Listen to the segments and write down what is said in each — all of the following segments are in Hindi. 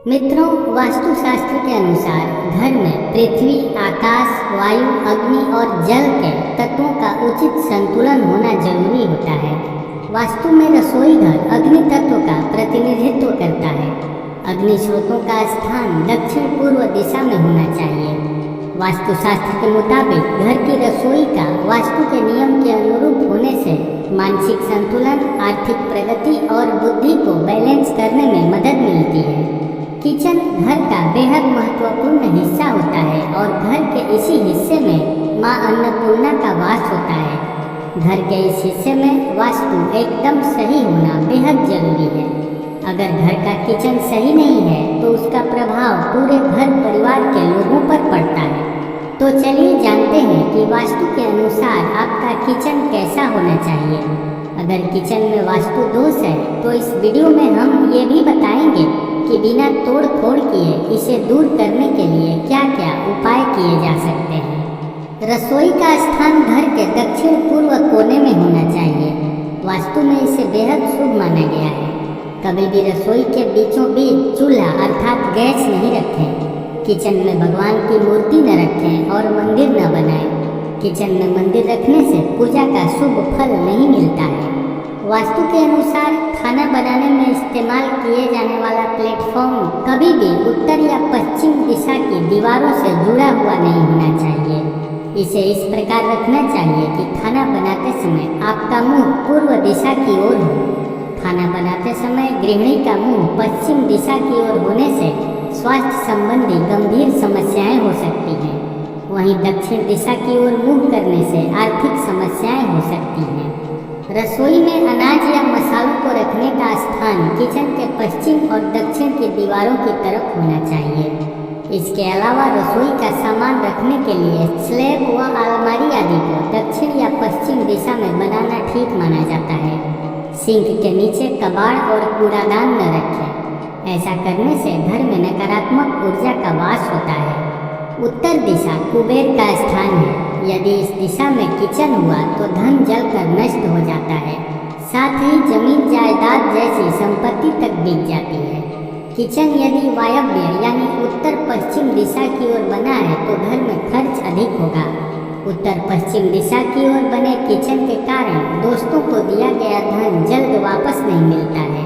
मित्रों, वास्तुशास्त्र के अनुसार घर में पृथ्वी, आकाश, वायु, अग्नि और जल के तत्वों का उचित संतुलन होना जरूरी होता है। वास्तु में रसोई घर अग्नि तत्व का प्रतिनिधित्व करता है। अग्नि स्रोतों का स्थान दक्षिण पूर्व दिशा में होना चाहिए। वास्तुशास्त्र के मुताबिक घर की रसोई का वास्तु के नियम के अनुरूप होने से मानसिक संतुलन, आर्थिक प्रगति और बुद्धि को बैलेंस करने में मदद मिलती है। किचन घर का बेहद महत्वपूर्ण हिस्सा होता है और घर के इसी हिस्से में मां अन्नपूर्णा का वास होता है। घर के इस हिस्से में वास्तु एकदम सही होना बेहद जरूरी है। अगर घर का किचन सही नहीं है तो उसका प्रभाव पूरे घर परिवार के लोगों पर पड़ता है। तो चलिए जानते हैं कि वास्तु के अनुसार आपका किचन कैसा होना चाहिए। अगर किचन में वास्तु दोष है तो इस वीडियो में हम ये भी बताएंगे कि बिना तोड़ फोड़ किए इसे दूर करने के लिए क्या क्या उपाय किए जा सकते हैं। रसोई का स्थान घर के दक्षिण पूर्व कोने में होना चाहिए। वास्तु में इसे बेहद शुभ माना गया है। कभी भी रसोई के बीचों बीच चूल्हा अर्थात गैस नहीं रखें। किचन में भगवान की मूर्ति न रखें और मंदिर न बनाएं। किचन में मंदिर रखने से पूजा का शुभ फल नहीं मिलता है। वास्तु के अनुसार खाना बनाने में इस्तेमाल किए जाने वाला प्लेटफॉर्म कभी भी उत्तर या पश्चिम दिशा की दीवारों से जुड़ा हुआ नहीं होना चाहिए। इसे इस प्रकार रखना चाहिए कि खाना बनाते समय आपका मुंह पूर्व दिशा की ओर हो। खाना बनाते समय गृहिणी का मुंह पश्चिम दिशा की ओर होने से स्वास्थ्य संबंधी गंभीर समस्याएं हो सकती हैं। वहीं दक्षिण दिशा की ओर मुंह करने से आर्थिक समस्याएं हो सकती हैं। रसोई में अनाज या मसालों को रखने का स्थान किचन के पश्चिम और दक्षिण की दीवारों की तरफ होना चाहिए। इसके अलावा रसोई का सामान रखने के लिए स्लैब व अलमारी आदि को दक्षिण या पश्चिम दिशा में बनाना ठीक माना जाता है। सिंक के नीचे कबाड़ और कूड़ादान न रखें। ऐसा करने से घर में नकारात्मक ऊर्जा का वास होता है। उत्तर दिशा कुबेर का स्थान है। यदि इस दिशा में किचन हुआ तो धन जलकर नष्ट हो जाता है। साथ ही जमीन जायदाद जैसी संपत्ति तक बिक जाती है। किचन यदि वायव्य यानी उत्तर पश्चिम दिशा की ओर बना है तो घर में खर्च अधिक होगा। उत्तर पश्चिम दिशा की ओर बने किचन के कारण दोस्तों को दिया गया धन जल्द वापस नहीं मिलता है।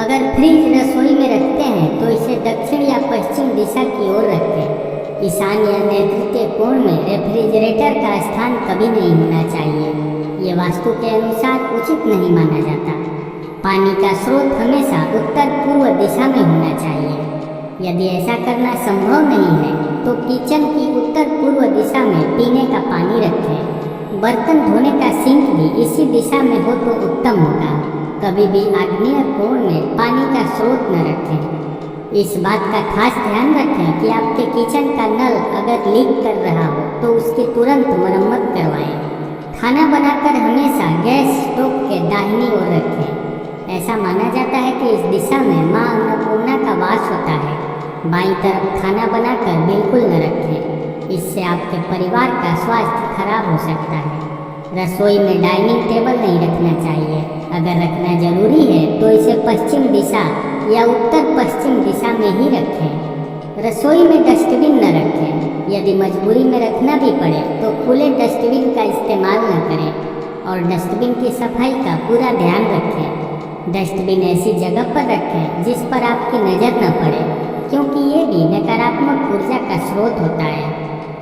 अगर फ्रिज रसोई में रखते हैं तो इसे दक्षिण या पश्चिम दिशा की ओर रखें। ईशान या नैऋत्य कोण में रेफ्रिजरेटर का स्थान कभी नहीं होना चाहिए। ये वास्तु के अनुसार उचित नहीं माना जाता। पानी का स्रोत हमेशा उत्तर पूर्व दिशा में होना चाहिए। यदि ऐसा करना संभव नहीं है तो किचन की उत्तर पूर्व दिशा में पीने का पानी रखें। बर्तन धोने का सिंक भी इसी दिशा में हो तो उत्तम होगा। कभी भी आग्नेय कोण में पानी का स्रोत न रखें। इस बात का खास ध्यान रखें कि आपके किचन का नल अगर लीक कर रहा हो तो उसकी तुरंत मरम्मत करवाएं। खाना बनाकर हमेशा गैस स्टोव के दाहिनी ओर रखें। ऐसा माना जाता है कि इस दिशा में मां अन्नपूर्णा का वास होता है। बाईं तरफ खाना बनाकर बिल्कुल न रखें। इससे आपके परिवार का स्वास्थ्य खराब हो सकता है। रसोई में डाइनिंग टेबल नहीं रखना चाहिए। अगर रखना जरूरी है तो इसे पश्चिम दिशा या उत्तर पश्चिम दिशा में ही रखें। रसोई में डस्टबिन न रखें। यदि मजबूरी में रखना भी पड़े तो खुले डस्टबिन का इस्तेमाल न करें और डस्टबिन की सफाई का पूरा ध्यान रखें। डस्टबिन ऐसी जगह पर रखें जिस पर आपकी नज़र न पड़े, क्योंकि ये भी नकारात्मक ऊर्जा का स्रोत होता है।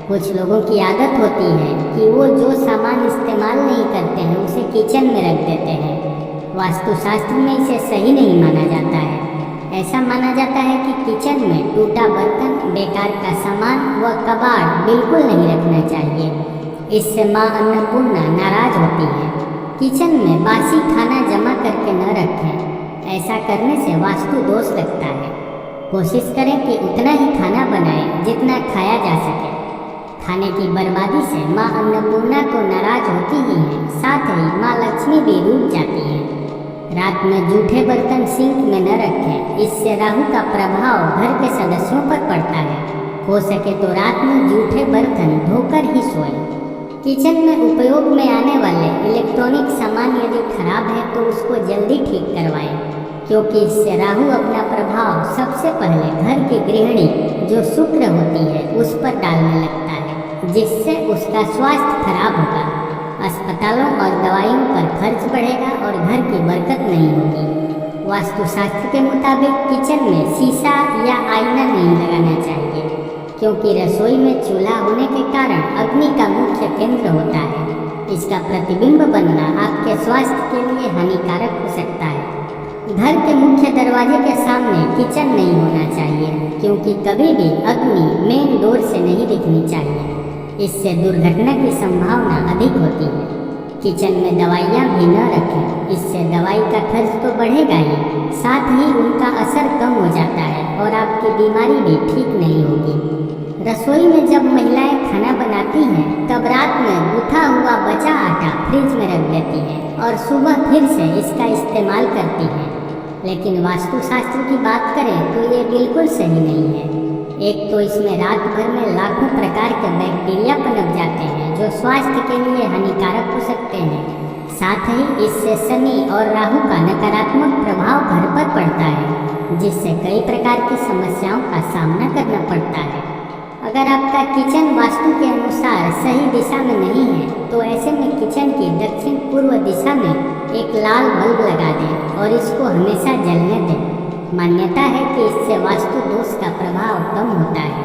कुछ लोगों की आदत होती है कि वो जो सामान इस्तेमाल नहीं करते हैं उसे किचन में रख देते हैं। वास्तुशास्त्र में इसे सही नहीं माना जाता है। ऐसा माना जाता है कि किचन में टूटा बर्तन, बेकार का सामान व कबाड़ बिल्कुल नहीं रखना चाहिए। इससे मां अन्नपूर्णा नाराज होती है। किचन में बासी खाना जमा करके न रखें। ऐसा करने से वास्तु दोष लगता है। कोशिश करें कि उतना ही खाना बनाएं जितना खाया जा सके। खाने की बर्बादी से मां अन्नपूर्णा तो नाराज होती ही है, साथ ही मां लक्ष्मी भी रूठ जाती है। रात में जूठे बर्तन सिंक में न रखें। इससे राहु का प्रभाव घर के सदस्यों पर पड़ता है। हो सके तो रात में जूठे बर्तन धोकर ही सोएं। किचन में उपयोग में आने वाले इलेक्ट्रॉनिक सामान यदि खराब है तो उसको जल्दी ठीक करवाएं। क्योंकि इससे राहु अपना प्रभाव सबसे पहले घर की गृहिणी जो शुक्र होती है उस पर डालने लगता है, जिससे उसका स्वास्थ्य खराब होगा, अस्पतालों और दवाइयों पर खर्च बढ़ेगा और घर की बरकत नहीं होगी। वास्तुशास्त्र के मुताबिक किचन में शीशा या आईना नहीं लगाना चाहिए, क्योंकि रसोई में चूल्हा होने के कारण अग्नि का मुख्य केंद्र होता है। इसका प्रतिबिंब बनना आपके स्वास्थ्य के लिए हानिकारक हो सकता है। घर के मुख्य दरवाजे के सामने किचन नहीं होना चाहिए, क्योंकि कभी भी अग्नि मेन डोर से नहीं दिखनी चाहिए। इससे दुर्घटना की संभावना अधिक होती है। किचन में दवाइयाँ भी न रखें, इससे दवाई का खर्च तो बढ़ेगा ही, साथ ही उनका असर कम हो जाता है और आपकी बीमारी भी ठीक नहीं होगी। रसोई में जब महिलाएं खाना बनाती हैं तब रात में गूथा हुआ बचा आटा फ्रिज में रख देती हैं और सुबह फिर से इसका इस्तेमाल करती हैं। लेकिन वास्तुशास्त्र की बात करें तो ये बिल्कुल सही नहीं है। एक तो इसमें रात भर में लाखों प्रकार के बैक्टीरिया पनप जाते हैं जो स्वास्थ्य के लिए हानिकारक हो सकते हैं। साथ ही इससे शनि और राहु का नकारात्मक प्रभाव घर पर पड़ता है, जिससे कई प्रकार की समस्याओं का सामना करना पड़ता है। अगर आपका किचन वास्तु के अनुसार सही दिशा में नहीं है तो ऐसे में किचन की दक्षिण पूर्व दिशा में एक लाल बल्ब लगा दें और इसको हमेशा जलने दें। मान्यता है कि इससे वास्तु दोष का प्रभाव कम होता है।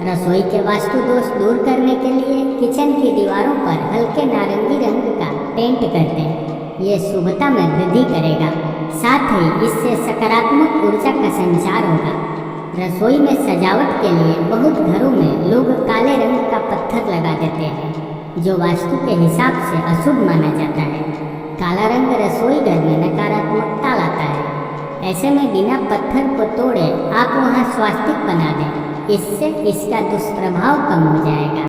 रसोई के वास्तु दोष दूर करने के लिए किचन की दीवारों पर हल्के नारंगी रंग का पेंट कर दें। ये शुभता में वृद्धि करेगा, साथ ही इससे सकारात्मक ऊर्जा का संचार होगा। रसोई में सजावट के लिए बहुत घरों में लोग काले रंग का पत्थर लगा देते हैं, जो वास्तु के हिसाब से अशुभ माना जाता है। काला रंग रसोई घर में नकारात्मकता लाता है। ऐसे में बिना पत्थर को तोड़े आप वहां स्वास्तिक बना दें, इससे इसका दुष्प्रभाव कम हो जाएगा।